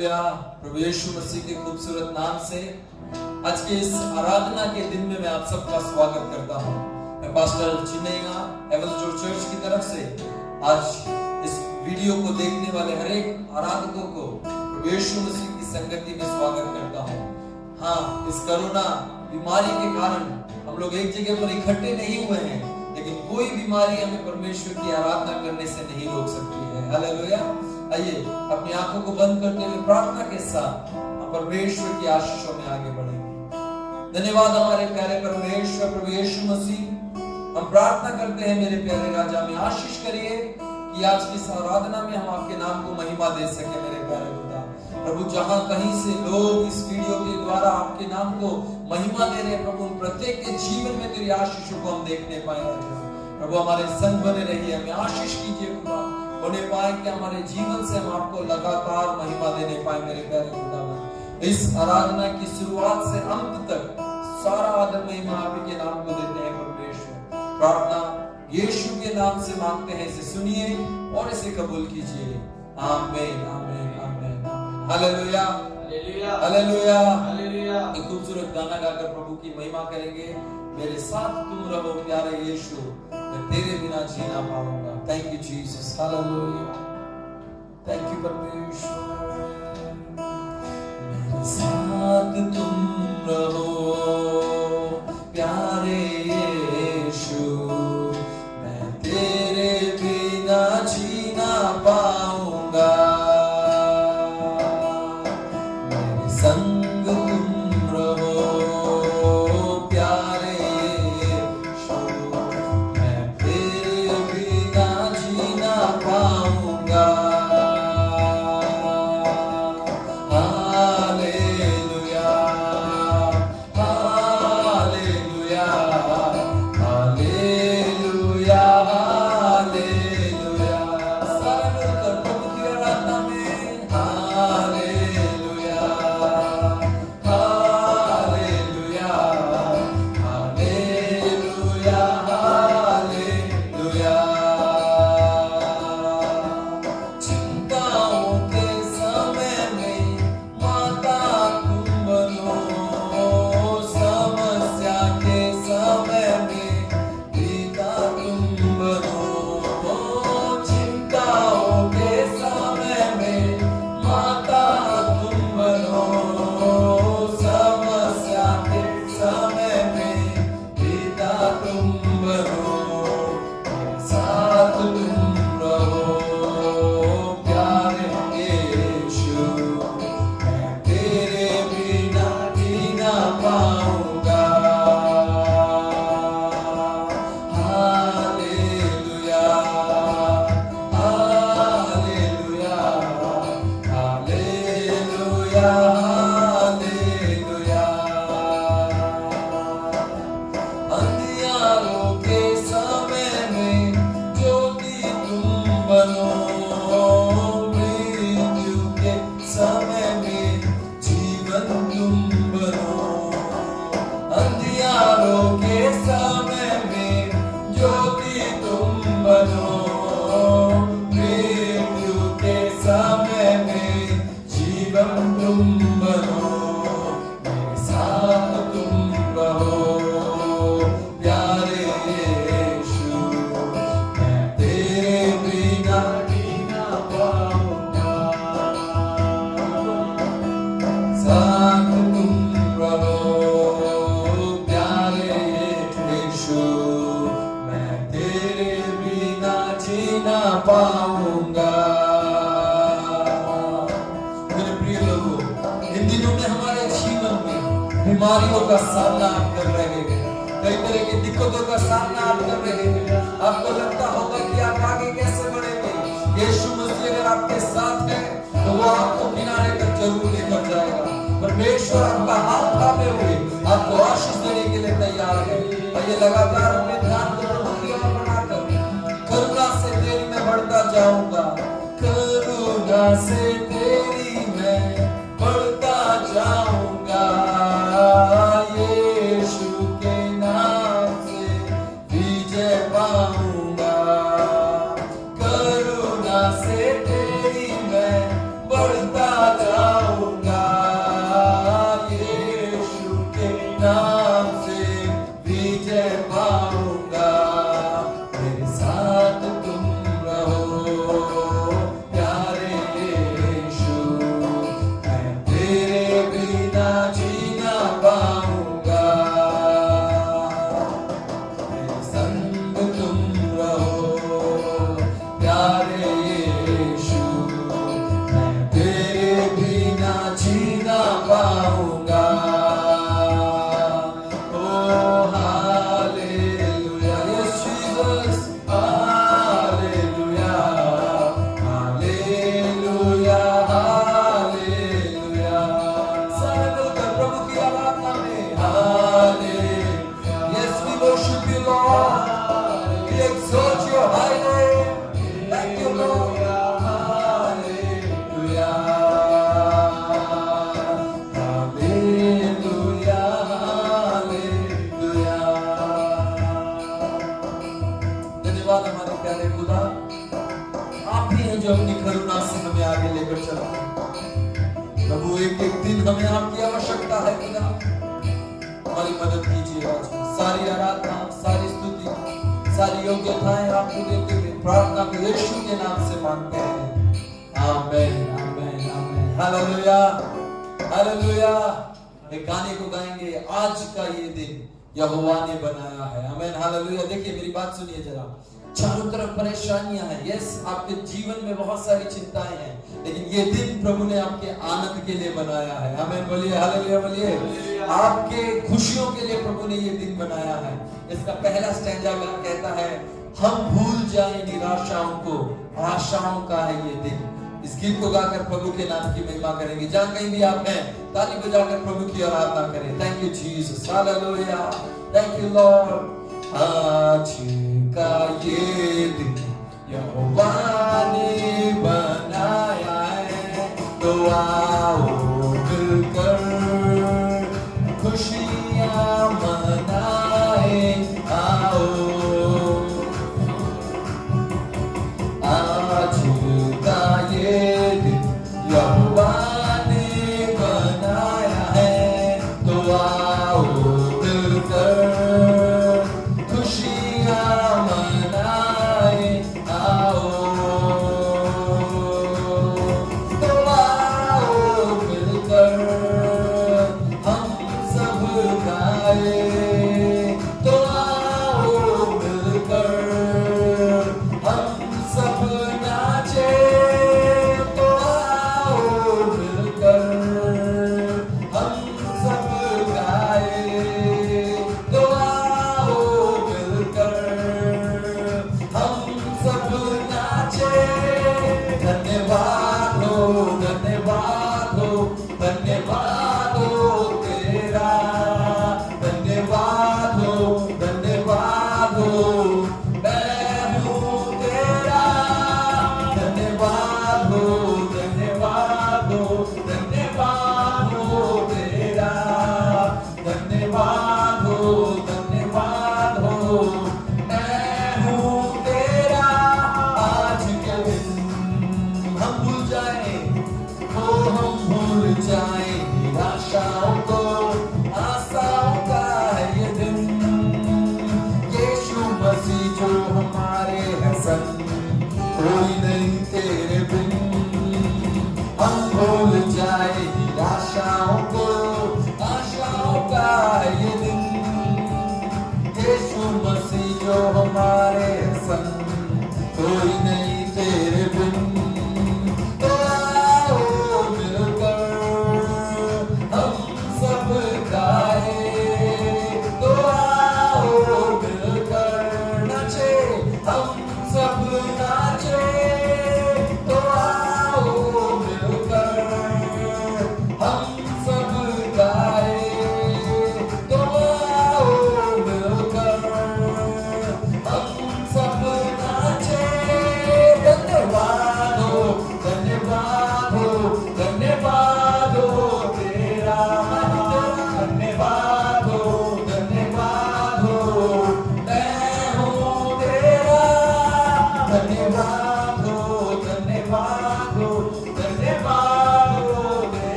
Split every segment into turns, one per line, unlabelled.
प्रभु यीशु मसीह के खूबसूरत नाम से आज के इस आराधना के दिन में मैं आप सबका स्वागत करता हूं। मैं पास्टर चिन्नेगा एवंजलिस्ट चर्च की तरफ से आज इस वीडियो को देखने वाले हर एक आराधकों को प्रभु यीशु मसीह की संगति में स्वागत करता हूं। हाँ, इस कोरोना बीमारी के कारण हम लोग एक जगह पर इकट्ठे नहीं हुए हैं, लेकिन कोई बीमारी हमें परमेश्वर की आराधना करने से नहीं रोक सकती है। हालेलुया। आइए अपनी आंखों को बंद करते हुए प्रार्थना के साथ हम परमेश्वर की आशीषों में आगे बढ़ेंगे। धन्यवाद हमारे प्यारे परमेश्वर प्रभु यीशु मसीह, हम प्रार्थना करते हैं मेरे प्यारे राजा, में आशीष करिए कि आज की इस आराधना में हम आपके नाम को महिमा दे सके। मेरे प्यारे खुदा प्रभु, जहां कहीं से लोग इस वीडियो के द्वारा आपके नाम को महिमा दे रहे हैं प्रभु, उन प्रत्येक के जीवन में तेरी आशीषों को हम देखने पाए। प्रभु हमारे संग बने रहिए, हमें आशीष कीजिए खुदा, होने पाए कि हमारे जीवन से हम आपको लगातार महिमा देने पाए। मेरे प्यारे खुदा, इस आराधना की शुरुआत से अंत तक सारा आदर महिमा आप ही के नाम को देते हैं परमेश्वर। प्रार्थना यीशु के नाम से मांगते हैं, इसे सुनिए और इसे कबूल कीजिए। आमीन आमीन आमीन। Hallelujah hallelujah hallelujah. एक खूबसूरत गाना गाकर प्रभु की महिमा करेंगे। मेरे साथ तुम रहो प्यारे यीशु, मैं तेरे बिना जी ना पाऊंगा। Thank you Jesus. Hallelujah. Thank you परमेश्वर। मेरे साथ तुम रहो प्यारे यीशु, मैं तेरे बिना जी ना पाऊंगा। मेरे संग तुम रहो प्यारे यीशु, मैं तेरे बिना जी ना पाऊंगा। Hallelujah hallelujah hallelujah hallelujah. सारे मिलकर प्रभु की आराधना में हालेलुया हालेलुया हालेलुया हालेलुया। चिंताओं के समय में माता तुम बनो, समस्या के समय में पिता तुम बनो। चिंताओं के समय में माता तुम बनो, समस्या के समय में पिता तुम बनो। साथ तुम रहो प्यारे यीशु, मैं तेरे बिना जी ना पाऊंगा। Hallelujah hallelujah hallelujah hallelujah. अंधियारों के समय में ज्योति तुम बनो, मृत्यु के समय में जीवन तुम बनो। अंधियारों के समय में ज्योति तुम बनो, मृत्यु के समय में जीवन तुम बनो। मेरे साथ तुम रहो प्यारे यीशु, मैं तेरे बिना जी ना पाऊंगा। साथ तुम रहो प्यारे यीशु, मैं तेरे बिना जी ना पाऊंगा। मेरे प्रिय लोगों, इन दिनों में हमारे जीवन में बीमारियों का सामना आप कर रहे हैं, कई तरह की दिक्कतों का सामना आप कर रहे हैं। आपको लगता होगा कि आप आगे कैसे बढ़ेंगे। यीशु मसीह अगर आपके साथ है तो वो आपको किनारे तक जरूर लेकर जाएगा। परमेश्वर आपका हाथ थामे हुए आपको आशीष देने के लिए तैयार है। और ये लगातार अपने ध्यान को प्रभु की ओर बनाकर करुणा से तेरी मैं बढ़ता जाऊंगा। करुणा से तेरी मैं बढ़ता जाऊंगा। यीशु के नाम से विजय पाऊंगा। करुणा से तेरी मैं बढ़ता जा प्रभु एक एक दिन हमें आपकी आवश्यकता है खुदा, हमारी मदद कीजिए। आज सारी आराधना, सारी स्तुति, सारी योग्यताएं आपको देते हुए प्रार्थना को यीशु के नाम से मांगते हैं। आमीन आमीन आमीन। Hallelujah hallelujah. एक गाने को गाएंगे, आज का ये दिन यहोवा ने बनाया है। आमीन हालेलुया। देखिए मेरी बात सुनिए जरा, चारों तरफ परेशानियां हैं, यस आपके जीवन में बहुत सारी चिंताएं हैं, लेकिन ये दिन प्रभु ने आपके आनंद के लिए बनाया है। आमीन बोलिए हालेलुया बोलिए। आपके खुशियों के लिए प्रभु ने ये दिन बनाया है। इसका पहला स्टैंजा कहता है, हम भूल जाए निराशाओं को, आशाओं का है ये दिन। इस गीत को गाकर प्रभु के नाम की महिमा करेंगे। जहां कहीं भी आप हैं, ताली बजाकर प्रभु की आराधना करें। Thank you Jesus, hallelujah, thank you Lord. आज का ये दिन यहोवा ने बनाया है, तो आओ मिलकर खुशियां मनाए। आओ आज का ये दिन यहोवा ने बनाया है, तो आओ मिलकर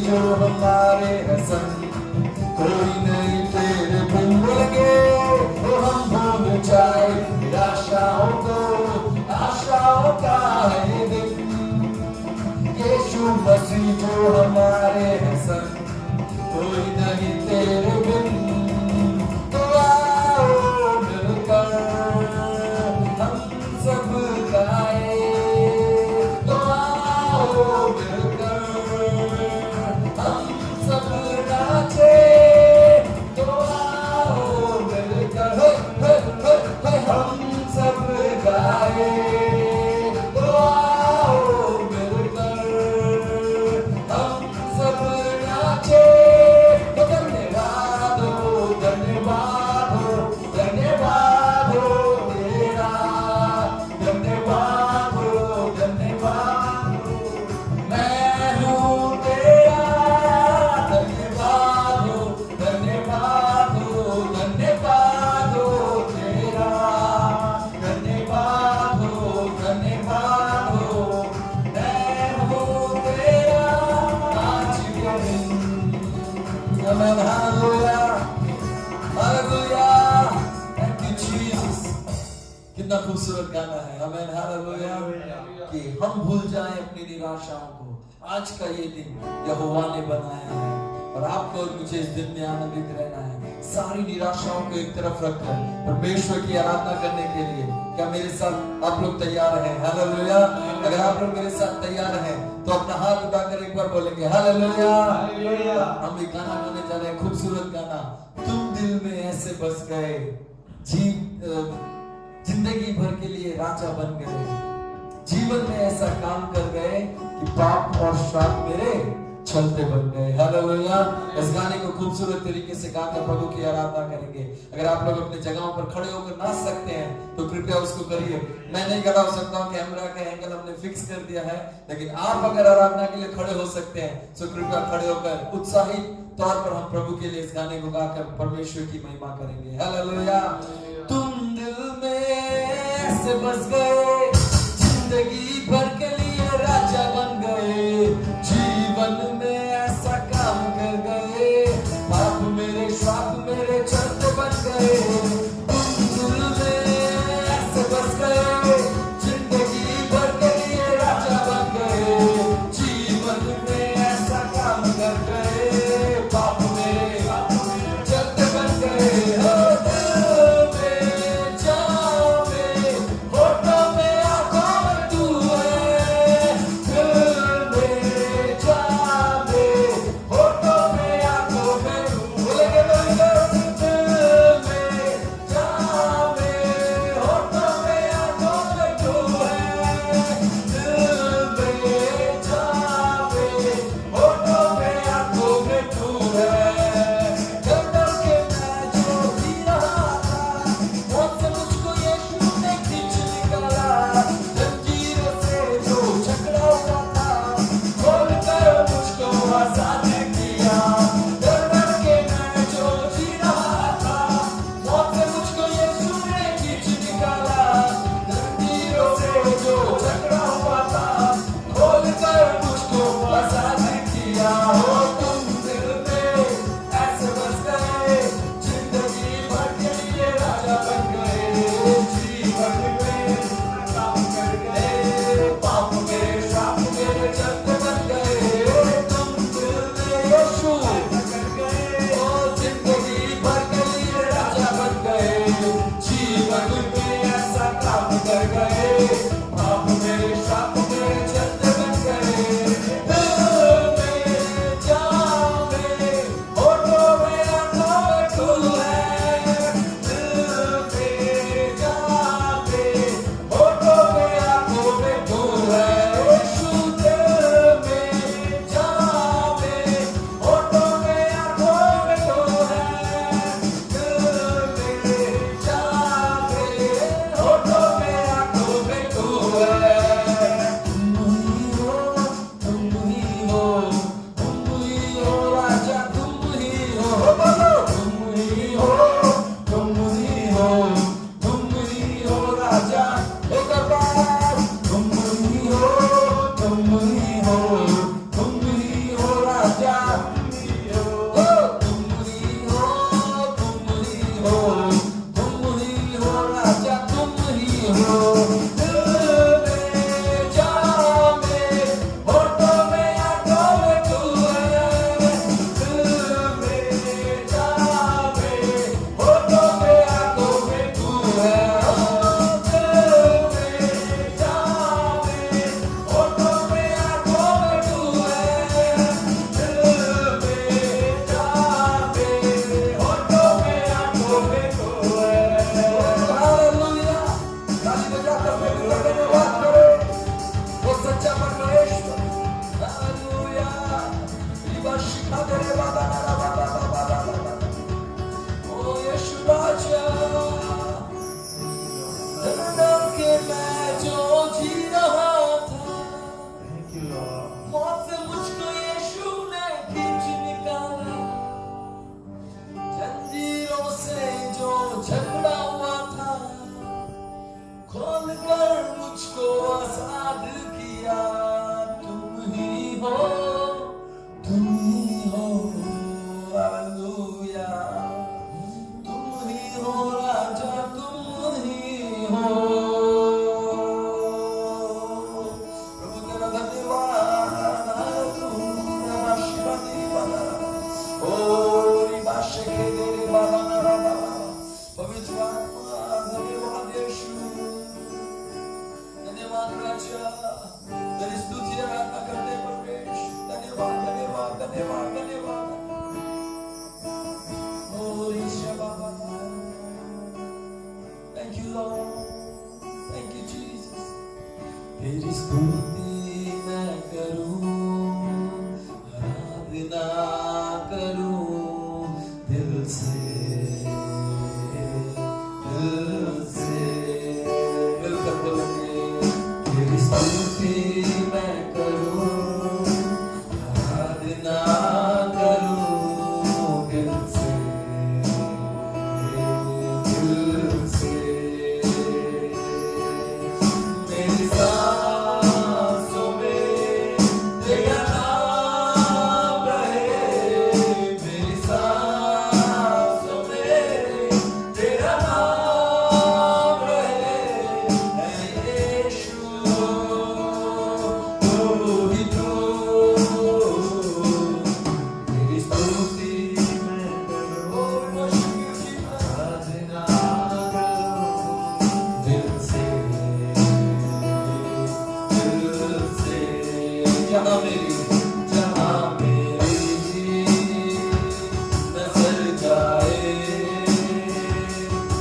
जो हमारे है संग, कोई नहीं तेरे बिन लगे, तो हम भूल जाए निराशाओं को, आशाओं का है दिन। यीशु मसीह जो हमारे है संग, कोई नहीं तेरे बिन, तो आओ मिलकर हम सब गाए, तो आओ मिलकर हम सब नाचे, Amen. Hallelujah. Hallelujah. Thank you Jesus. कितना खूबसूरत गाना है. Amen. Hallelujah. कि हम भूल जाएं अपनी निराशाओं को. आज का ये दिन यहोवा ने बनाया है और आपको और मुझे इस दिन में आनंदित रहना है. सारी निराशाओं को एक तरफ रखकर परमेश्वर की आराधना करने के लिए क्या मेरे साथ आप लोग तैयार हैं? हालेलुया. अगर आप लोग मेरे साथ तैयार हैं तो अपना हाथ उठाकर एक बार बोलेंगे हालेलुया. हम एक गाना गाने जा रहे हैं, खूबसूरत गाना. तुम दिल में ऐसे बस गए, जिंदगी भर के लिए राजा बन गए, जीवन में ऐसा काम कर गए कि पाप और श्राप मेरे चलते बन गए. हालेलुया. इस गाने को खूबसूरत तरीके से गाकर प्रभु की आराधना करेंगे. अगर आप लोग अपने जगहों पर खड़े होकर नाच सकते हैं तो कृपया उसको करिए. मैं नहीं खड़ा हो सकता हूँ, कैमरा का एंगल हमने फिक्स कर दिया है, लेकिन आप अगर आराधना के लिए खड़े हो सकते हैं तो कृपया खड़े होकर उत्साहित तौर पर हम प्रभु के लिए इस गाने को गाकर परमेश्वर की महिमा करेंगे. हालेलुया. तुम दिल में ऐसे बस गए, जिंदगी भर के लिए राजा बन गए, जीवन में ऐसा काम कर गए, पाप मेरे श्राप मेरे चलते बन गए. तुम दिल में ऐसे बस गए, जिंदगी भर के लिए राजा बन गए, जीवन में ऐसा काम कर गए, पाप मेरे चलते बन गए. स्तुति मैं करूं, आराधना करूं दिल से, मिलकर बोलेंगे तेरी स्तुति मैं करूं, आराधना करूं दिल से, दिल से। मेरी सांसों में तेरा नाम रहे, मेरी सांसों में तेरा नाम रहे, है यीशु तू ही तू। तेरी स्तुति मैं करूं, आराधना करूं दिल से, दिल से। जहाँ मेरी नजर जाए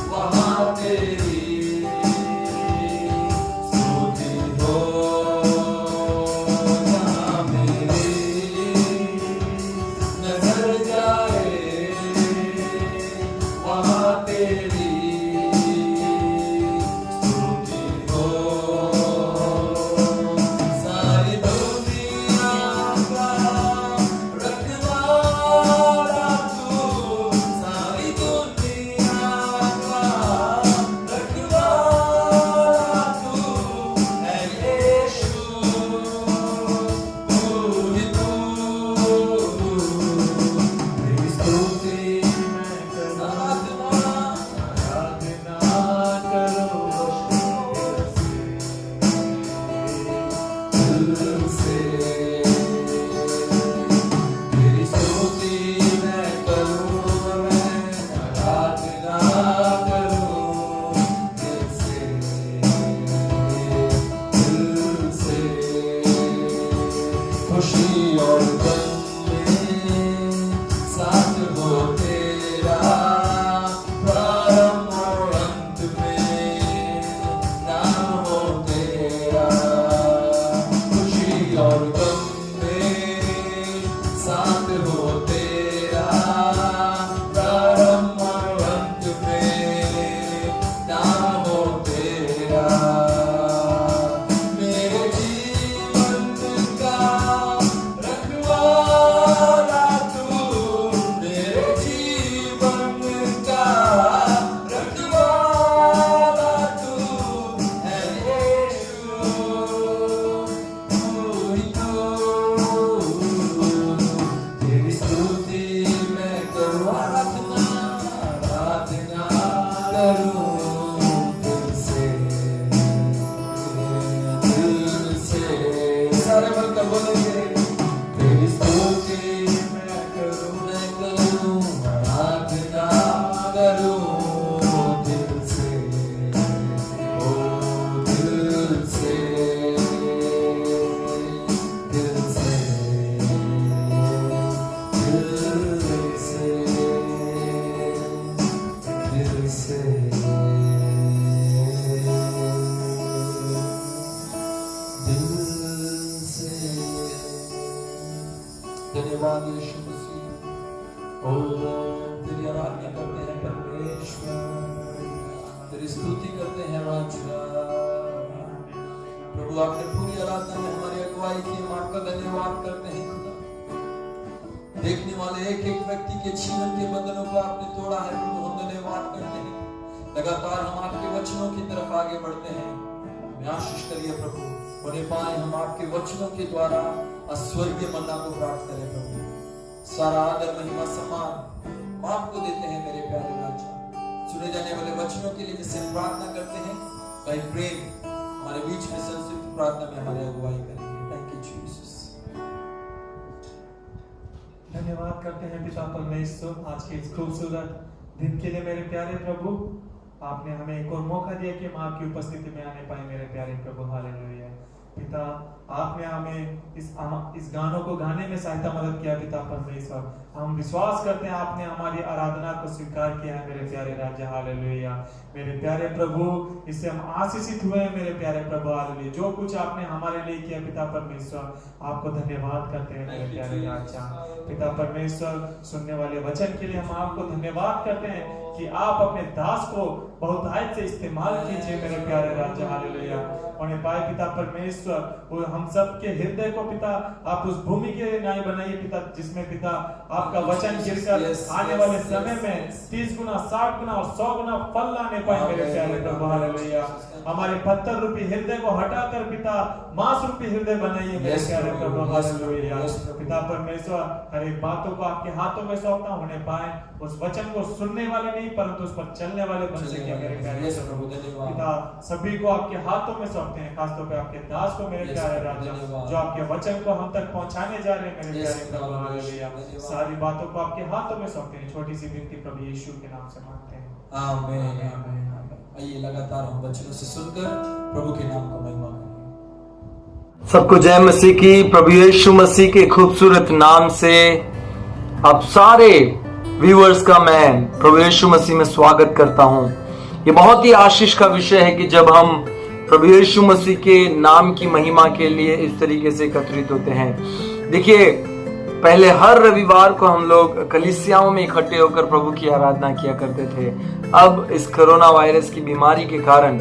वहाँ तेरी स्तुति हो, जहाँ मेरी नजर जाए वहाँ तेरी स्तुति हो। सारी दुनिया का रखवाला तू, सारी दुनिया का रखवाला तू, है यीशु तू ही तू। तेरी स्तुति मैं करूं, आराधना करूं दिल से, तेरी स्तुति मैं करूं, आराधना करूं दिल से, दिल से। खुशी और गम में साथ हो तेरा, प्रारंभ और अंत में नाम हो तेरा। खुशी और गम में साथ हो तेरा, प्रारंभ और अंत में नाम हो तेरा। मेरे जीवन का रखवाला तू, मेरे जीवन का रखवाला तू, है यीशु तू ही तू। तेरी स्तुति मैं करूं, आराधना करूं दिल से, दिल से। सारे मिलकर बोलेंगे तेरी स्तुति मैं करूं, आराधना करूं दिल से, ओ दिल से, दिल से, दिल से, दिल से। दिल से। धन्यवाद यीशु मसीह। ओ तेरी आराधना करते हैं परमेश्वर, तेरी स्तुति करते हैं राजा। प्रभु आपने पूरी आराधना में हमारी अगुवाई की, हम आपका धन्यवाद करते हैं खुदा। देखने वाले एक एक व्यक्ति के जीवन के बंधनों को आपने तोड़ा है प्रभु, हम धन्यवाद करते हैं। लगातार हम आपके वचनों की तरफ आगे बढ़ते हैं, हमें आशीष करिए प्रभु, उन्हें पाए हम आपके वचनों के द्वारा स्वर्गीय मन्ना को प्राप्त करें प्रभु। सारा आदर महिमा सम्मान हम आपको देते हैं मेरे प्यारे राजा। सुने जाने वाले वचनों के लिए जिससे हम प्रार्थना करते हैं, भाई प्रेम हमारे बीच में संयुक्त प्रार्थना में हमारी अगुवाई करेंगे। Thank you Jesus.
धन्यवाद करते हैं पिता परमेश्वर आज के इस खूबसूरत दिन के लिए मेरे प्यारे प्रभु। आपने हमें एक और मौका दिया कि हम आपकी उपस्थिति में आने पाए मेरे प्यारे प्रभु। हालेलुया। पिता आपने हमें इस गानों को गाने में सहायता मदद किया पिता परमेश्वर। हम विश्वास करते हैं आपने हमारी आराधना को स्वीकार किया है मेरे प्यारे राजा। हालेलुया मेरे प्यारे प्रभु, इससे हम आशीषित हुए हैं मेरे प्यारे प्रभु। हालेलुया जो कुछ आपने हमारे लिए किया पिता परमेश्वर, आपको धन्यवाद करते हैं मेरे प्यारे राजा। पिता परमेश्वर, सुनने वाले वचन के लिए हम आपको धन्यवाद करते हैं कि आप अपने दास को बहुतायत से इस्तेमाल कीजिए मेरे प्यारे राजा। हालेलुया उन्हें पाए पिता परमेश्वर, वो हम सब के हृदय को पिता आप उस भूमि के न्याय बनाइए पिता, जिसमें पिता आपका वचन गिरकर आने वाले समय में 30 गुना 60 गुना और 100 गुना फल लाने पाए मेरे प्यारे प्रभु। हालेलुया हमारे पत्थर रूपी हृदय को हटाकर पिता मांस रूपी हृदय बनाइए मेरे प्यारे प्रभु। हालेलुया पिता परमेश्वर, हर एक बातों को आपके हाथों में सौंपता होने पाए, उस वचन को सुनने वाले नहीं परंतु उस पर चलने वाले बन सके मेरे प्यारे प्रभु। पिता सभी को आपके हाथों में सौंपते हैं, खासतौर पे आपके दास को मेरे प्यारे राजा, जो आपके वचन को हम तक पहुंचाने जा रहे हैं मेरे प्यारे प्रभु। हालेलुया सारी बातों को आपके हाथों में सौंपते हैं। छोटी सी विनती प्रभु यीशु के नाम से मांगते हैं,
आमीन आमीन। आइए लगातार हम वचनों से सुनकर प्रभु के नाम को महिमा करें।
सबको जय मसीह की। प्रभु यीशु मसीह के खूबसूरत नाम से आप सारे व्यूअर्स का मैं प्रभु यीशु मसीह में स्वागत करता हूं। ये बहुत ही आशीष का विषय है कि जब हम प्रभु यीशु मसीह के नाम की महिमा के लिए इस तरीके से एकत्रित होते हैं। देखिए, पहले हर रविवार को हम लोग कलीसियाओं में इकट्ठे होकर प्रभु की आराधना किया करते थे। अब इस कोरोना वायरस की बीमारी के कारण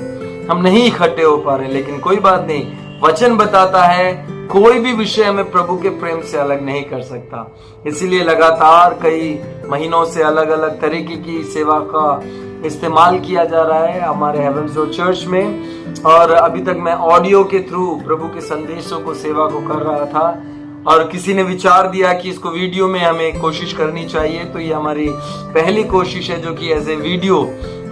हम नहीं इकट्ठे हो पा रहे, लेकिन कोई बात नहीं, वचन बताता है कोई भी विषय हमें प्रभु के प्रेम से अलग नहीं कर सकता। इसीलिए लगातार कई महीनों से अलग अलग तरीके की सेवा का इस्तेमाल किया जा रहा है हमारे हेवंस डोर चर्च में। और अभी तक मैं ऑडियो के थ्रू प्रभु के संदेशों को सेवा को कर रहा था, और किसी ने विचार दिया कि इसको वीडियो में हमें कोशिश करनी चाहिए। तो ये हमारी पहली कोशिश है जो कि एज ए वीडियो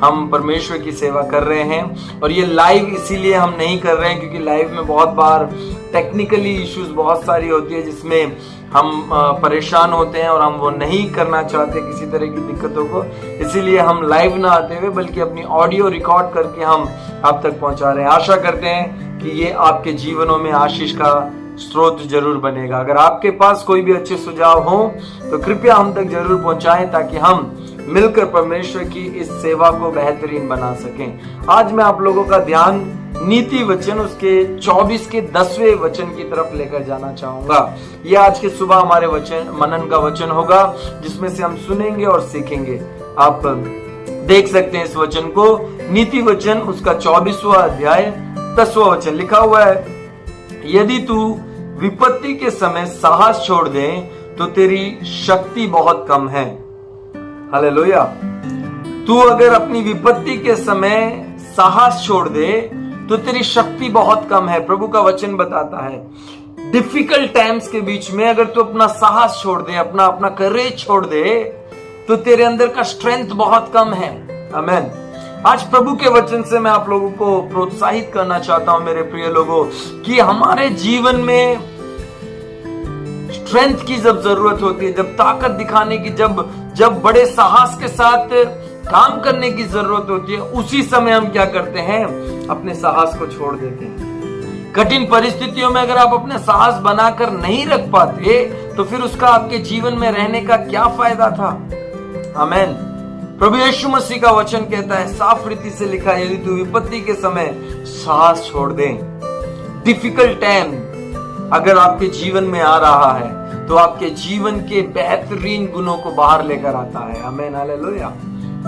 हम परमेश्वर की सेवा कर रहे हैं। और ये लाइव इसीलिए हम नहीं कर रहे हैं क्योंकि लाइव में बहुत बार टेक्निकली इश्यूज बहुत सारी होती है जिसमें हम परेशान होते हैं और हम वो नहीं करना चाहते किसी तरह की दिक्कतों को। इसीलिए हम लाइव ना आते हुए बल्कि अपनी ऑडियो रिकॉर्ड करके हम आप तक पहुंचा रहे हैं। आशा करते हैं कि ये आपके जीवनों में आशीष का स्रोत जरूर बनेगा। अगर आपके पास कोई भी अच्छे सुझाव हो तो कृपया हम तक जरूर पहुंचाएं ताकि हम मिलकर परमेश्वर की इस सेवा को बेहतरीन बना सकें। आज मैं आप लोगों का ध्यान नीति वचन उसके 24 के 10वें वचन की तरफ लेकर जाना चाहूंगा। ये आज के सुबह हमारे वचन मनन का वचन होगा जिसमें से हम सुनेंगे और सीखेंगे। आप देख सकते हैं इस वचन को, नीति वचन उसका 24वां अध्याय 10वां वचन लिखा हुआ है, यदि तू विपत्ति के समय साहस छोड़ दे तो तेरी शक्ति बहुत कम है। हालेलुया। तू अगर अपनी विपत्ति के समय साहस छोड़ दे तो तेरी शक्ति बहुत कम है। प्रभु का वचन बताता है डिफिकल्ट टाइम्स के बीच में अगर तू अपना साहस छोड़ दे, अपना करेज छोड़ दे, तो तेरे अंदर का स्ट्रेंथ बहुत कम है। आमीन। आज प्रभु के वचन से मैं आप लोगों को प्रोत्साहित करना चाहता हूं मेरे प्रिय लोगों कि हमारे जीवन में स्ट्रेंथ की जब जरूरत होती है, जब ताकत दिखाने की, जब बड़े साहस के साथ काम करने की जरूरत होती है, उसी समय हम क्या करते हैं, अपने साहस को छोड़ देते हैं। कठिन परिस्थितियों में अगर आप अपने साहस बनाकर नहीं रख पाते तो फिर उसका आपके जीवन में रहने का क्या फायदा था। आमीन। प्रभु यीशु मसीह का वचन कहता है, साफ रीति से लिखा है, यदि तू विपत्ति के समय साहस छोड़ दे। डिफिकल्ट टाइम अगर आपके जीवन में आ रहा है तो आपके जीवन के बेहतरीन गुणों को बाहर लेकर आता है। आमीन। हालेलुया।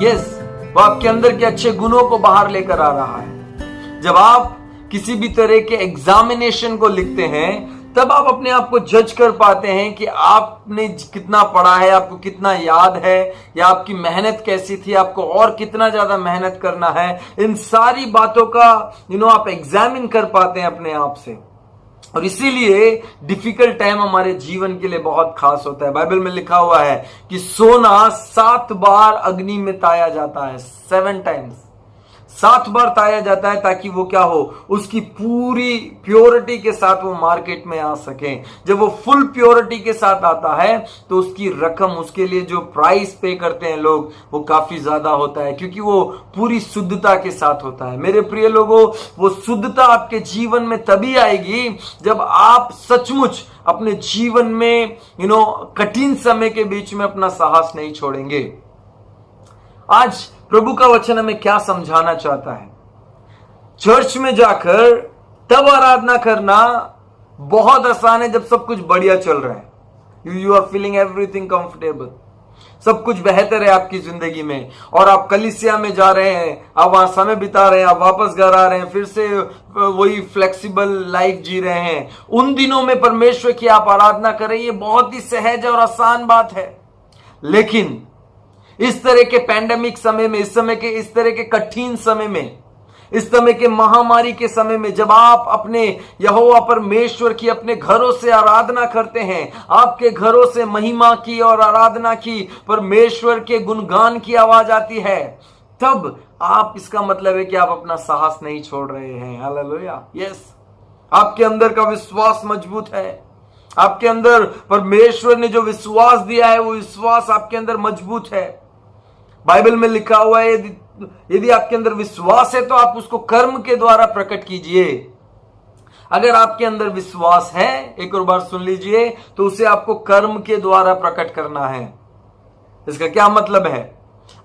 यस, वो आपके अंदर के अच्छे गुणों को बाहर लेकर आ रहा है। जब आप किसी भी तरह के एग्जामिनेशन को लिखते हैं तब आप अपने आप को जज कर पाते हैं कि आपने कितना पढ़ा है, आपको कितना याद है, या आपकी मेहनत कैसी थी, आपको और कितना ज्यादा मेहनत करना है। इन सारी बातों का आप एग्जामिन कर पाते हैं अपने आप से। और इसीलिए डिफिकल्ट टाइम हमारे जीवन के लिए बहुत खास होता है। बाइबल में लिखा हुआ है कि सोना 7 बार अग्नि में ताया जाता है, 7 टाइम्स। 7 बार ताया जाता है ताकि वो क्या हो, उसकी पूरी प्योरिटी के साथ वो मार्केट में आ सके। जब वो फुल प्योरिटी के साथ आता है तो उसकी रकम, उसके लिए जो प्राइस पे करते हैं लोग, वो काफी ज्यादा होता है, क्योंकि वो पूरी शुद्धता के साथ होता है। मेरे प्रिय लोगों, वो शुद्धता आपके जीवन में तभी आएगी जब आप सचमुच अपने जीवन में कठिन समय के बीच में अपना साहस नहीं छोड़ेंगे। आज प्रभु का वचन हमें क्या समझाना चाहता है? चर्च में जाकर तब आराधना करना बहुत आसान है जब सब कुछ बढ़िया चल रहा है। You are feeling everything comfortable, सब कुछ बेहतर है आपकी जिंदगी में, और आप कलीसिया में जा रहे हैं, आप वहां समय बिता रहे हैं, आप वापस घर आ रहे हैं, फिर से वही फ्लेक्सिबल लाइफ जी रहे हैं। उन दिनों में परमेश्वर की आप आराधना करें, ये बहुत ही सहज और आसान बात है। लेकिन इस तरह के पैंडेमिक समय में, इस तरह के कठिन समय में, इस समय के महामारी के समय में, जब आप अपने यहोवा परमेश्वर की अपने घरों से आराधना करते हैं, आपके घरों से महिमा की और आराधना की, परमेश्वर के गुणगान की आवाज आती है, तब आप, इसका मतलब है कि आप अपना साहस नहीं छोड़ रहे हैं। हालेलुया। यस, आपके अंदर का विश्वास मजबूत है। आपके अंदर परमेश्वर ने जो विश्वास दिया है, वो विश्वास आपके अंदर मजबूत है। बाइबल में लिखा हुआ है, यदि आपके अंदर विश्वास है तो आप उसको कर्म के द्वारा प्रकट कीजिए। अगर आपके अंदर विश्वास है, एक और बार सुन लीजिए, तो उसे आपको कर्म के द्वारा प्रकट करना है। इसका क्या मतलब है?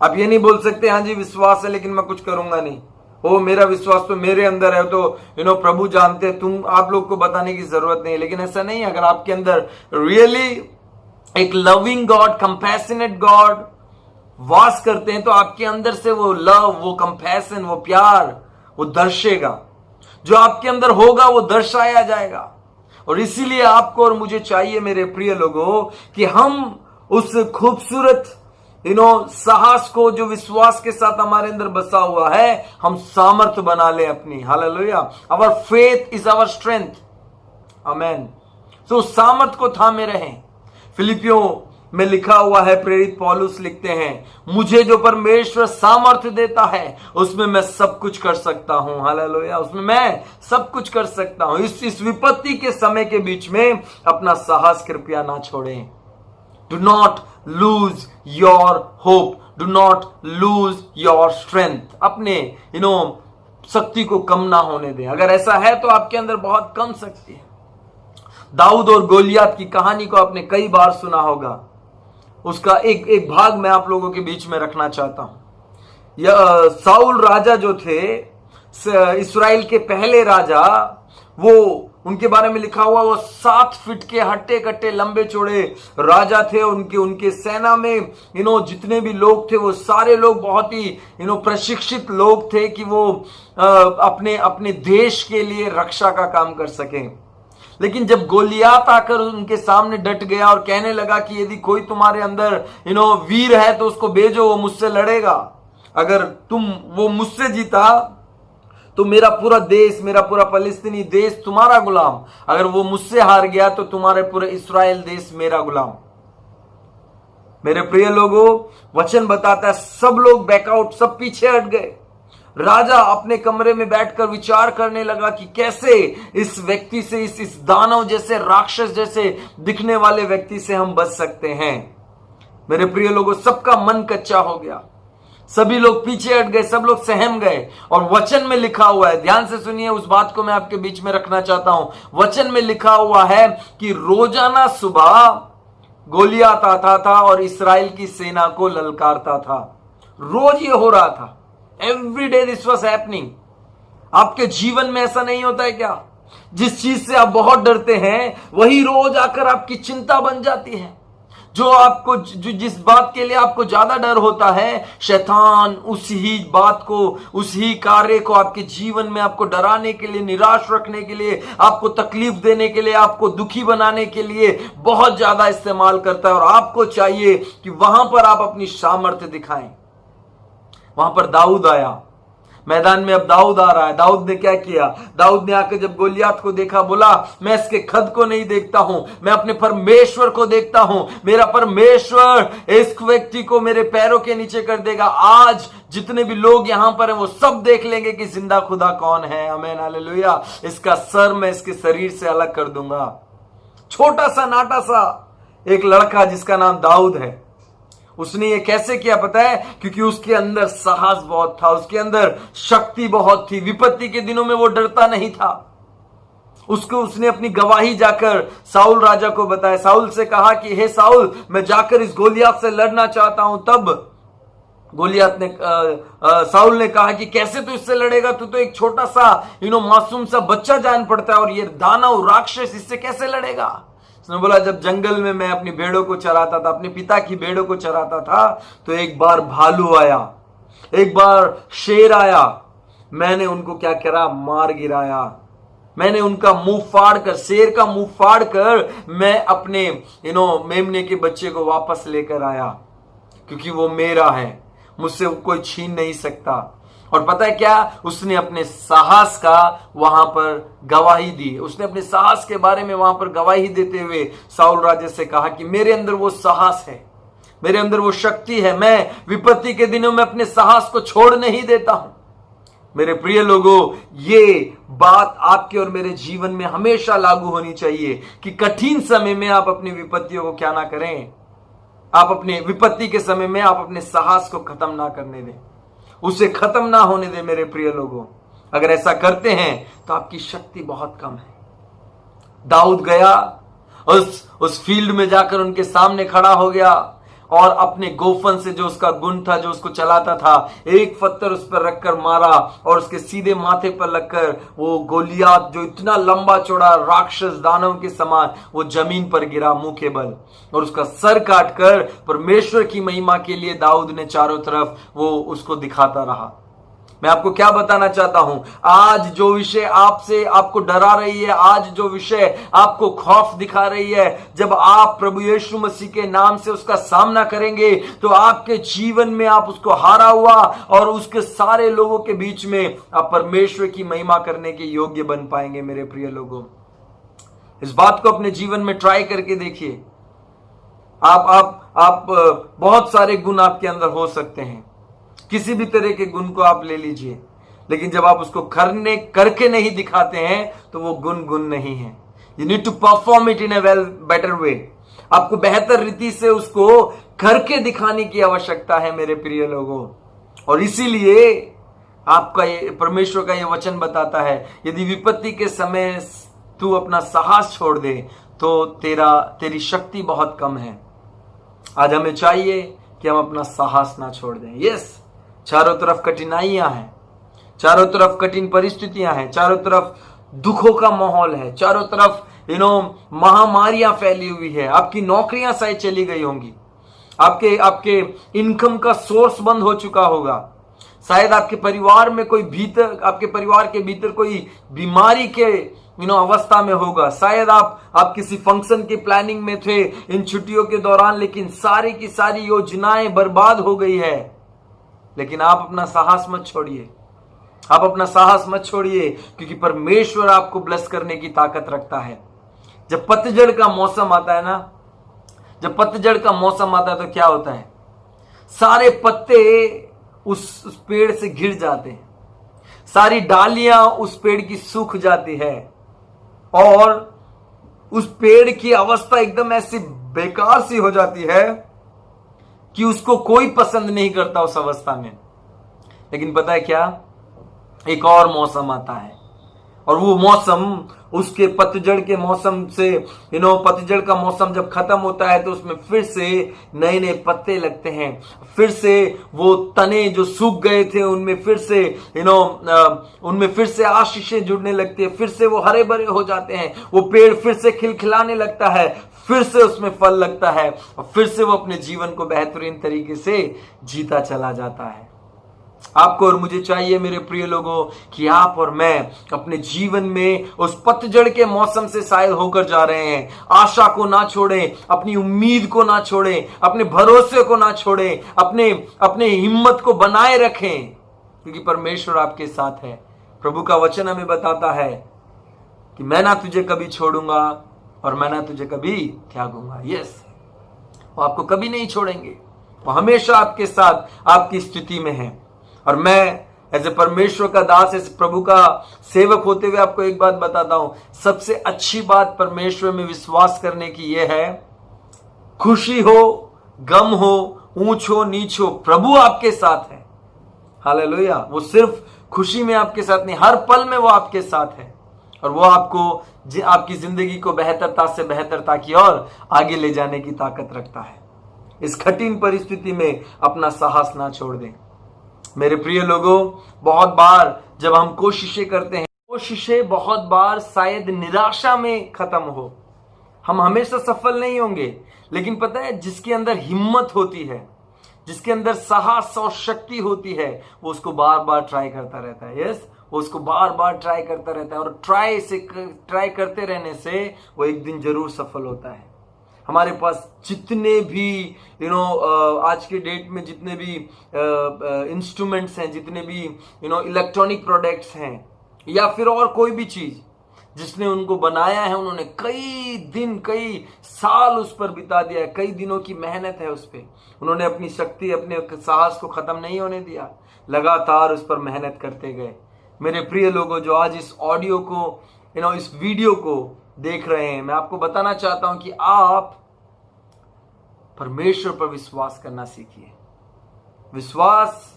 आप ये नहीं बोल सकते हाँ जी विश्वास है लेकिन मैं कुछ करूंगा नहीं, ओ मेरा विश्वास तो मेरे अंदर है, तो प्रभु जानते हैं, तुम आप लोग को बताने की जरूरत नहीं। लेकिन ऐसा नहीं है। अगर आपके अंदर रियली एक लविंग गॉड, कंपैशनेट गॉड वास करते हैं, तो आपके अंदर से वो लव, वो कंपैशन, वो प्यार, वो दर्शेगा। जो आपके अंदर होगा वो दर्शाया जाएगा। और इसीलिए आपको और मुझे चाहिए मेरे प्रिय लोगों कि हम उस खूबसूरत साहस को, जो विश्वास के साथ हमारे अंदर बसा हुआ है, हम सामर्थ बना ले अपनी। Hallelujah. Our faith is our strength. Amen. तो सामर्थ को थामे रहें। फिलिपियों में लिखा हुआ है, प्रेरित पौलुस लिखते हैं, मुझे जो परमेश्वर सामर्थ्य देता है उसमें मैं सब कुछ कर सकता हूं। हालेलुया। उसमें मैं सब कुछ कर सकता हूं। इस विपत्ति के समय के बीच में अपना साहस कृपया ना छोड़ें। Do not lose your hope, do not lose your strength. अपने शक्ति को कम ना होने दें। अगर ऐसा है तो आपके अंदर बहुत कम शक्ति है। दाऊद और गोलियत की कहानी को आपने कई बार सुना होगा। उसका एक भाग मैं आप लोगों के बीच में रखना चाहता हूं। साउल राजा जो थे, इस्राएल के पहले राजा, वो उनके बारे में लिखा हुआ, वो 7 फीट के हट्टे कट्टे लंबे चौड़े राजा थे। उनके सेना में जितने भी लोग थे, वो सारे लोग बहुत ही प्रशिक्षित लोग थे कि वो अपने देश के लिए रक्षा का काम कर सकें। लेकिन जब गोलियात आकर उनके सामने डट गया और कहने लगा कि यदि कोई तुम्हारे अंदर वीर है तो उसको भेजो, वो मुझसे लड़ेगा। अगर वो मुझसे जीता तो मेरा पूरा देश, मेरा पूरा फलस्तीनी देश तुम्हारा गुलाम। अगर वो मुझसे हार गया तो तुम्हारे पूरे इस्राएल देश मेरा गुलाम। मेरे प्रिय लोगों, वचन बताता है सब लोग बैकआउट, सब पीछे हट गए। राजा अपने कमरे में बैठकर विचार करने लगा कि कैसे इस व्यक्ति से, इस दानव जैसे, राक्षस जैसे दिखने वाले व्यक्ति से हम बच सकते हैं। मेरे प्रिय लोगों, सबका मन कच्चा हो गया। सभी लोग पीछे हट गए, सब लोग सहम गए। और वचन में लिखा हुआ है, ध्यान से सुनिए, उस बात को मैं आपके बीच में रखना चाहता हूं। वचन में लिखा हुआ है कि रोजाना सुबह गोलियत आता था और इस्राएल की सेना को ललकारता था। रोज ये हो रहा था। Every day this was happening. आपके जीवन में ऐसा नहीं होता है क्या? जिस चीज से आप बहुत डरते हैं वही रोज आकर आपकी चिंता बन जाती है। जिस बात के लिए आपको ज्यादा डर होता है, शैतान उसी बात को, उसी कार्य को आपके जीवन में आपको डराने के लिए, निराश रखने के लिए, आपको तकलीफ देने के लिए, आपको दुखी बनाने के लिए बहुत ज्यादा इस्तेमाल करता है। और आपको चाहिए कि वहां पर आप अपनी सामर्थ्य दिखाएं। वहां पर दाऊद आया। मैदान में अब दाऊद आ रहा है। दाऊद ने क्या किया? दाऊद ने आकर जब गोलियात को देखा, बोला मैं इसके खद को नहीं देखता हूं, मैं अपने परमेश्वर को देखता हूं। मेरा परमेश्वर इस व्यक्ति को मेरे पैरों के नीचे कर देगा। आज जितने भी लोग यहां पर हैं वो सब देख लेंगे कि जिंदा खुदा कौन है। आमीन, हालेलुया। इसका सर मैं इसके शरीर से अलग कर दूंगा। छोटा सा नाटा सा एक लड़का जिसका नाम दाऊद है, उसने ये कैसे किया पता है? क्योंकि उसके अंदर साहस बहुत था, उसके अंदर शक्ति बहुत थी। विपत्ति के दिनों में वो डरता नहीं था। उसने अपनी गवाही जाकर साउल राजा को बताया। साउल से कहा कि हे साउल, मैं जाकर इस गोलियात से लड़ना चाहता हूं। तब गोलियात ने साउल ने कहा कि कैसे तू इससे लड़ेगा? तू तो एक छोटा सा मासूम सा बच्चा जान पड़ता है, और ये दानव राक्षस इससे कैसे लड़ेगा? उसने बोला जब जंगल में मैं अपनी भेड़ों को चराता था, अपने पिता की भेड़ों को चराता था, तो एक बार भालू आया, एक बार शेर आया, मैंने उनको क्या करा? मार गिराया। मैंने उनका मुंह फाड़ कर, शेर का मुंह फाड़ कर मैं अपने मेमने के बच्चे को वापस लेकर आया, क्योंकि वो मेरा है, मुझसे कोई छीन नहीं सकता। और पता है क्या? उसने अपने साहस का वहां पर गवाही दी। उसने अपने साहस के बारे में वहां पर गवाही देते हुए साउल राजा से कहा कि मेरे अंदर वो साहस है, मेरे अंदर वो शक्ति है, मैं विपत्ति के दिनों में अपने साहस को छोड़ नहीं देता हूं। मेरे प्रिय लोगों, ये बात आपके और मेरे जीवन में हमेशा लागू होनी चाहिए कि कठिन समय में आप अपनी विपत्तियों को क्या ना करें, आप अपने विपत्ति के समय में आप अपने साहस को खत्म ना करने दें, उसे खत्म ना होने दें। मेरे प्रिय लोगों, अगर ऐसा करते हैं तो आपकी शक्ति बहुत कम है। दाऊद गया, उस फील्ड में जाकर उनके सामने खड़ा हो गया, और अपने गोफन से, जो उसका गुण था, जो उसको चलाता था, एक पत्थर उस पर रखकर मारा, और उसके सीधे माथे पर लगकर वो गोलियात, जो इतना लंबा चौड़ा राक्षस दानव के समान, वो जमीन पर गिरा मुंह के बल, और उसका सर काटकर परमेश्वर की महिमा के लिए दाऊद ने चारों तरफ वो उसको दिखाता रहा। मैं आपको क्या बताना चाहता हूं? आज जो विषय आपको डरा रही है, आज जो विषय आपको खौफ दिखा रही है, जब आप प्रभु यीशु मसीह के नाम से उसका सामना करेंगे, तो आपके जीवन में आप उसको हारा हुआ और उसके सारे लोगों के बीच में आप परमेश्वर की महिमा करने के योग्य बन पाएंगे। मेरे प्रिय लोगों, इस बात को अपने जीवन में ट्राई करके देखिए। आप बहुत सारे गुण आपके अंदर हो सकते हैं, किसी भी तरह के गुण को आप ले लीजिए, लेकिन जब आप उसको करके नहीं दिखाते हैं तो वो गुण नहीं है। You need to perform it in a better way. आपको बेहतर रीति से उसको करके दिखाने की आवश्यकता है मेरे प्रिय लोगों। और इसीलिए आपका ये परमेश्वर का ये वचन बताता है, यदि विपत्ति के समय तू अपना साहस छोड़ दे तो तेरी शक्ति बहुत कम है। आज हमें चाहिए कि हम अपना साहस ना छोड़ दें। यस, चारों तरफ कठिनाइयां हैं, चारों तरफ कठिन परिस्थितियां हैं, चारों तरफ दुखों का माहौल है, चारों तरफ महामारियां फैली हुई है। आपकी नौकरियां शायद चली गई होंगी, आपके इनकम का सोर्स बंद हो चुका होगा, शायद आपके परिवार में आपके परिवार के भीतर कोई बीमारी के अवस्था में होगा, शायद आप किसी फंक्शन की प्लानिंग में थे इन छुट्टियों के दौरान, लेकिन सारी की सारी योजनाएं बर्बाद हो गई है। लेकिन आप अपना साहस मत छोड़िए, आप अपना साहस मत छोड़िए, क्योंकि परमेश्वर आपको ब्लेस करने की ताकत रखता है। जब पतझड़ का मौसम आता है ना, जब पतझड़ का मौसम आता है तो क्या होता है? सारे पत्ते उस पेड़ से गिर जाते हैं, सारी डालियां उस पेड़ की सूख जाती है, और उस पेड़ की अवस्था एकदम ऐसी बेकार सी हो जाती है कि उसको कोई पसंद नहीं करता उस अवस्था में। लेकिन पता है क्या? एक और मौसम आता है, और वो मौसम उसके पतझड़ के मौसम से पतझड़ का मौसम जब खत्म होता है तो उसमें फिर से नए नए पत्ते लगते हैं, फिर से वो तने जो सूख गए थे उनमें फिर से आशीषें जुड़ने लगती है, फिर से वो हरे भरे हो जाते हैं, वो पेड़ फिर से खिलखिलाने लगता है, फिर से उसमें फल लगता है, और फिर से वो अपने जीवन को बेहतरीन तरीके से जीता चला जाता है। आपको और मुझे चाहिए मेरे प्रिय लोगों कि आप और मैं अपने जीवन में उस पतझड़ के मौसम से शायद होकर जा रहे हैं, आशा को ना छोड़ें, अपनी उम्मीद को ना छोड़ें, अपने भरोसे को ना छोड़ें, अपने हिम्मत को बनाए रखें, क्योंकि परमेश्वर आपके साथ है। प्रभु का वचन हमें बताता है कि मैं ना तुझे कभी छोड़ूंगा और मैं ना तुझे कभी त्यागूंगा। यस, वो आपको कभी नहीं छोड़ेंगे, वो हमेशा आपके साथ आपकी स्थिति में है। और मैं ऐसे परमेश्वर का दास, ऐसे प्रभु का सेवक होते हुए आपको एक बात बताता हूं, सबसे अच्छी बात परमेश्वर में विश्वास करने की यह है, खुशी हो, गम हो, ऊंच हो, नीच हो, प्रभु आपके साथ है। हालेलुया। वो सिर्फ खुशी में आपके साथ नहीं, हर पल में वो आपके साथ है और वो आपको आपकी जिंदगी को बेहतरता से बेहतरता की ओर आगे ले जाने की ताकत रखता है। इस कठिन परिस्थिति में अपना साहस ना छोड़ दें। मेरे प्रिय लोगों, बहुत बार जब हम कोशिशें करते हैं, कोशिशें बहुत बार शायद निराशा में खत्म हो, हम हमेशा सफल नहीं होंगे। लेकिन पता है, जिसके अंदर हिम्मत होती है, जिसके अंदर साहस और शक्ति होती है, वो उसको बार बार ट्राई करता रहता है। यस, वो उसको बार बार ट्राई करता रहता है और ट्राई करते रहने से वो एक दिन जरूर सफल होता है। हमारे पास जितने भी आज के डेट में जितने भी इंस्ट्रूमेंट्स हैं, जितने भी इलेक्ट्रॉनिक प्रोडक्ट्स हैं, या फिर और कोई भी चीज जिसने उनको बनाया है, उन्होंने कई दिन कई साल उस पर बिता दिया है, कई दिनों की मेहनत है उस पर। उन्होंने अपनी शक्ति, अपने साहस को खत्म नहीं होने दिया, लगातार उस पर मेहनत करते गए। मेरे प्रिय लोगों, जो आज इस ऑडियो को इस वीडियो को देख रहे हैं, मैं आपको बताना चाहता हूं कि आप परमेश्वर पर विश्वास करना सीखिए। विश्वास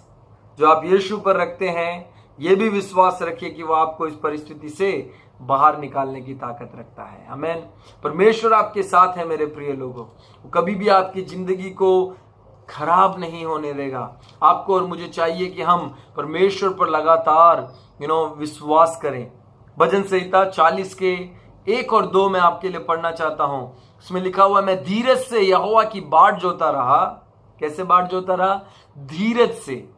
जो आप यीशु पर रखते हैं, यह भी विश्वास रखिए कि वो आपको इस परिस्थिति से बाहर निकालने की ताकत रखता है। आमीन। परमेश्वर आपके साथ है मेरे प्रिय लोगों। वो कभी भी आपकी जिंदगी को खराब नहीं होने देगा। आपको और मुझे चाहिए कि हम परमेश्वर पर लगातार विश्वास करें। भजन संहिता 40 के 1 और 2 में आपके लिए पढ़ना चाहता हूं। उसमें लिखा हुआ, मैं धीरज से यहोवा की बाट जोता रहा। कैसे बाट जोता रहा? धीरज से,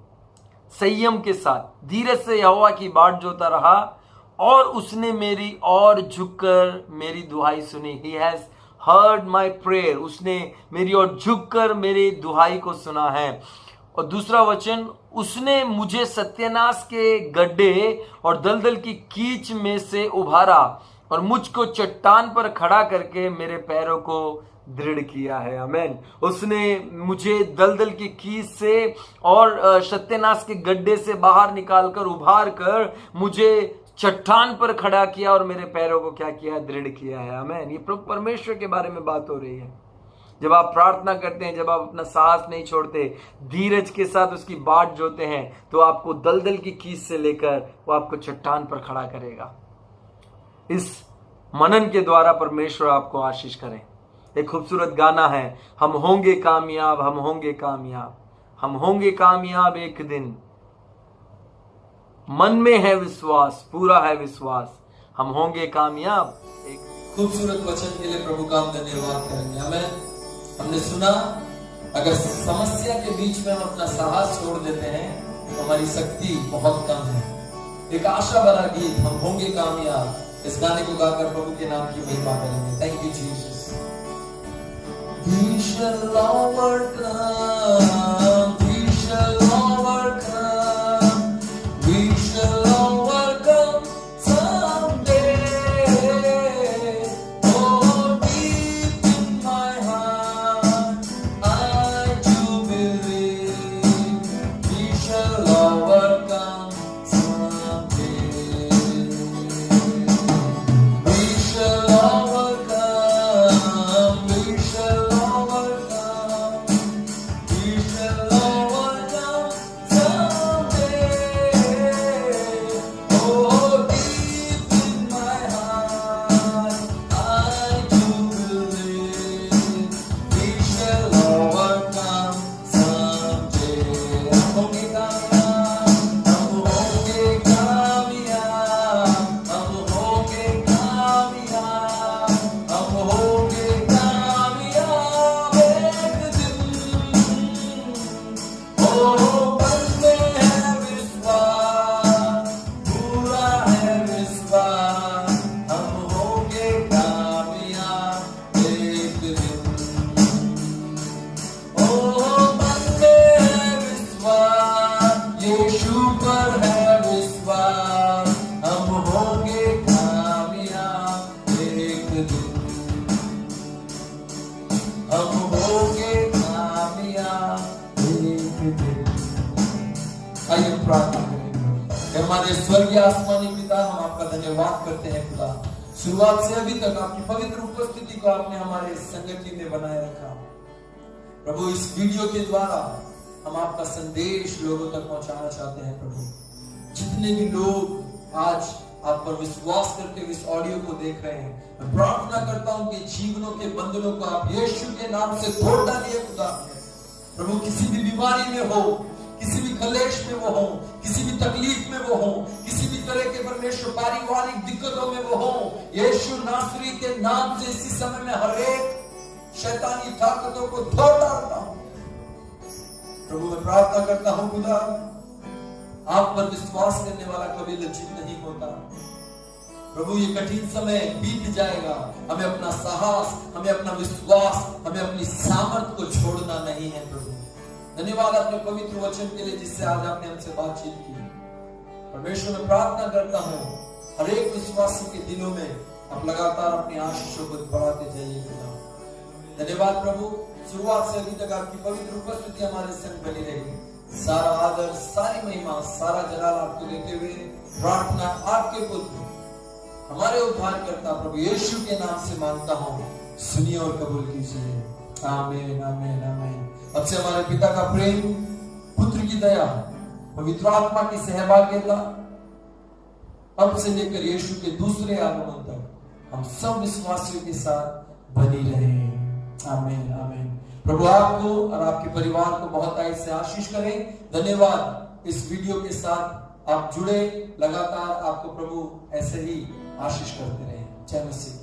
संयम के साथ धीरज से यहोवा की बाट जोता रहा और उसने मेरी ओर झुककर मेरी दुहाई सुनी। He has heard my prayer. उसने मेरी ओर झुककर मेरी दुहाई को सुना है। और दूसरा वचन, उसने मुझे सत्यानाश के गड्ढे और दलदल की कीच में से उभारा और मुझको चट्टान पर खड़ा करके मेरे पैरों को दृढ़ किया है। आमीन। उसने मुझे दलदल की कीच से और सत्यानाश के गड्ढे से बाहर निकालकर, उभार कर मुझे चट्टान पर खड़ा किया और मेरे पैरों को क्या किया? दृढ़ किया है। आमीन। ये प्रभु परमेश्वर के बारे में बात हो रही है। जब आप प्रार्थना करते हैं, जब आप अपना साहस नहीं छोड़ते, धीरज के साथ उसकी बाट जोते हैं, तो आपको दलदल की कीच से लेकर वो आपको चट्टान पर खड़ा करेगा। इस मनन के द्वारा परमेश्वर आपको आशीष करें। एक खूबसूरत गाना है, हम होंगे कामयाब, हम होंगे कामयाब, हम होंगे कामयाब एक दिन, मन में है विश्वास, पूरा है विश्वास, हम होंगे कामयाब। एक
खूबसूरत वचन के लिए प्रभु का हम धन्यवाद करेंगे। हमें हमने सुना, अगर समस्या के बीच में हम अपना साहस छोड़ देते हैं तो हमारी शक्ति बहुत कम है। एक आशा भरा गीत, हम होंगे कामयाब, इस गाने को गाकर प्रभु के नाम की महिमा करेंगे। Thank you Jesus. We shall overcome, we shall overcome, we shall overcome someday. Oh, deep in my heart, I do believe we shall overcome someday. We shall overcome, we shall overcome, we shall यीशु पर है विश्वास, हम होंगे कामयाब एक दिन, हम होंगे कामयाब एक दिन। आइए प्रार्थना करें। हमारे स्वर्गीय आसमानी पिता, हम आपका धन्यवाद करते हैं खुदा, शुरुआत से अभी तक आपकी पवित्र उपस्थिति को आपने हमारे संगति में बनाए रखा। प्रभु, इस वीडियो के द्वारा हम आपका संदेश लोगों तक पहुंचाना चाहते हैं। प्रभु, जितने भी लोग आज आप पर विश्वास करके इस ऑडियो को देख रहे हैं, मैं प्रार्थना करता हूं कि जीवनों के बंधनों को आप यीशु के नाम से तोड़ डालिए खुदा। प्रभु, किसी भी बीमारी में हो, किसी भी कलेश में वो हो, किसी भी तकलीफ में वो हो, किसी भी तरह के परमेश्वर पारिवारिक दिक्कतों में वो हो, यीशु नासरी के नाम से इसी समय में हर एक शैतानी ताकतों को तोड़ डालता हूं। प्रभु, मैं प्रार्थना करता हूं खुदा, आप पर विश्वास करने वाला कभी लज्जित नहीं होता। प्रभु, ये कठिन समय बीत जाएगा, हमें अपना साहस, हमें अपना विश्वास, हमें अपनी सामर्थ को छोड़ना नहीं है। प्रभु, धन्यवाद अपने पवित्र वचन के लिए जिससे आज आपने हमसे बातचीत की। परमेश्वर, मैं प्रार्थना करता हूँ हर एक विश्वासी के दिलों में आप लगातार अपनी आशीषों को बढ़ाते जाइए खुदा। धन्यवाद प्रभु, शुरुआत से अभी तक आपकी पवित्र उपस्थिति हमारे संग बनी रहेगी। सारा आदर, सारी महिमा, सारा जलाल आपको देते हुए प्रार्थना आपके पुत्र हमारे उद्धारकर्ता प्रभु यीशु के नाम से मांगता हूँ, सुनिए और कबूल कीजिए। आमीन, आमीन, आमीन। अब से हमारे पिता का प्रेम, पुत्र की दया, पवित्र आत्मा की सहभागिता अब से लेकर यीशु के दूसरे आगमन तक हम सब विश्वासियों के साथ बनी रहे। आमीन, आमीन। प्रभु आपको और आपके परिवार को बहुत आय से आशीष करें। धन्यवाद इस वीडियो के साथ आप जुड़े, लगातार आपको प्रभु ऐसे ही आशीष करते रहे। जय मसीह।